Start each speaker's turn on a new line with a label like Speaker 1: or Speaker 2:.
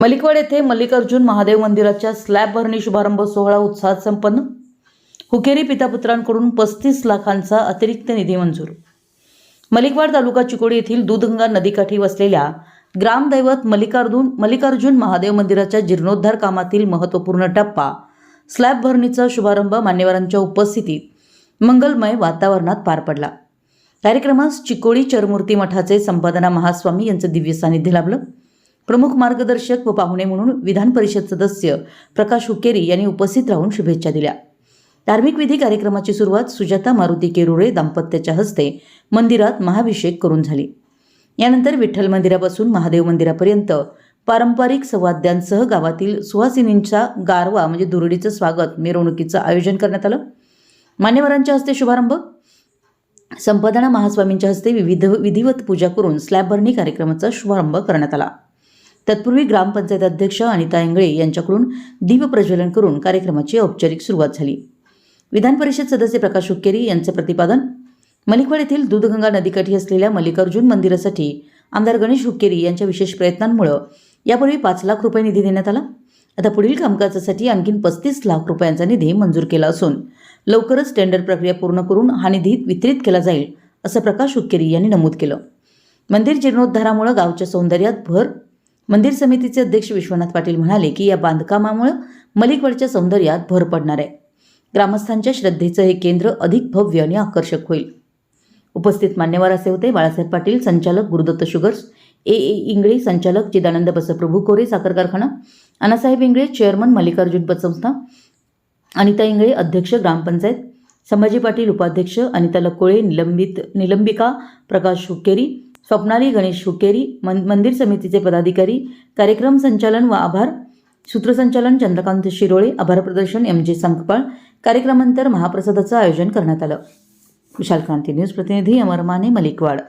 Speaker 1: मलिकवाड येथे मल्लिकार्जुन महादेव मंदिराच्या स्लॅब भरणी शुभारंभ सोहळा उत्साहात संपन्न। हुकेरी पितापुत्रांकडून 35 लाखांचा अतिरिक्त निधी मंजूर। मलिकवाड तालुका चिकोडी येथील दूधगंगा नदीकाठी वसलेल्या ग्रामदैवत मल्लिकार्जुन महादेव मंदिराच्या जीर्णोद्धार कामातील महत्त्वपूर्ण टप्पा स्लॅब भरणीचा शुभारंभ मान्यवरांच्या उपस्थितीत मंगलमय वातावरणात पार पडला। कार्यक्रमास चिकोडी चरमूर्ती मठाचे संपादना महास्वामी यांचे दिव्य सानिध्य लाभलं। प्रमुख मार्गदर्शक व पाहुणे म्हणून विधान परिषद सदस्य प्रकाश हुकेरी यांनी उपस्थित राहून शुभेच्छा दिल्या। धार्मिक विधी कार्यक्रमाची सुरुवात सुजाता मारुती केरुरे दाम्पत्याच्या हस्ते मंदिरात महाभिषेक करून झाली। यानंतर विठ्ठल मंदिरापासून महादेव मंदिरापर्यंत पारंपरिक संवाद्यांसह गावातील सुवासिनींचा गारवा म्हणजे दुरडीचं स्वागत मिरवणुकीचं आयोजन करण्यात आलं। मान्यवरांच्या हस्ते शुभारंभ, संपादना महास्वामींच्या हस्ते विधिवत पूजा करून स्लॅब भरणी कार्यक्रमाचा शुभारंभ करण्यात आला। तत्पूर्वी ग्रामपंचायत अध्यक्ष अनिता इंगळे यांच्याकडून दीप प्रज्वलन करून कार्यक्रमाची औपचारिक सुरुवात झाली। विधान परिषद सदस्य प्रकाश हुकेरी यांचे प्रतिपादन। मलिकवाड येथील दूधगंगा नदीकाठी असलेल्या मल्लिकार्जुन मंदिरासाठी आमदार गणेश हुकेरी यांच्या विशेष प्रयत्नांमुळे यापूर्वी 5 लाख रुपये निधी देण्यात आला। आता पुढील कामकाजासाठी आणखी 35 लाख रुपयांचा निधी मंजूर केला असून लवकरच टेंडर प्रक्रिया पूर्ण करून हा निधी वितरित केला जाईल असं प्रकाश हुकेरी यांनी नमूद केलं। मंदिर जीर्णोद्धारामुळे गावच्या सौंदर्यात भर। मंदिर समितीचे अध्यक्ष विश्वनाथ पाटील म्हणाले की या बांधकामामुळे मलिकवाडच्या सौंदर्यात भर पडणार आहे। ग्रामस्थांच्या श्रद्धेचं हे केंद्र अधिक भव्य आणि आकर्षक होईल। उपस्थित मान्यवर असे होते बाळासाहेब पाटील, संचालक गुरुदत्त शुगर्स, ए इंगळे संचालक चिदानंद बसप्रभू कोरे साखर कारखाना, अण्णासाहेब इंगळे चेअरमन मल्लिकार्जुन पतसंस्था, अनिता इंगळे अध्यक्ष ग्रामपंचायत, संभाजी पाटील उपाध्यक्ष, अनिता लकोळे निलंबिका, प्रकाश हुकेरी, स्वप्नाली गणेश हुकेरी, मंदिर समितीचे पदाधिकारी, कार्यक्रम संचालन व आभार सूत्रसंचालन चंद्रकांत शिरोळे, आभार प्रदर्शन MJ संकपाळ। कार्यक्रमानंतर महाप्रसादाचं आयोजन करण्यात आलं। विशाल क्रांती न्यूज प्रतिनिधी अमर माने, मलिकवाड।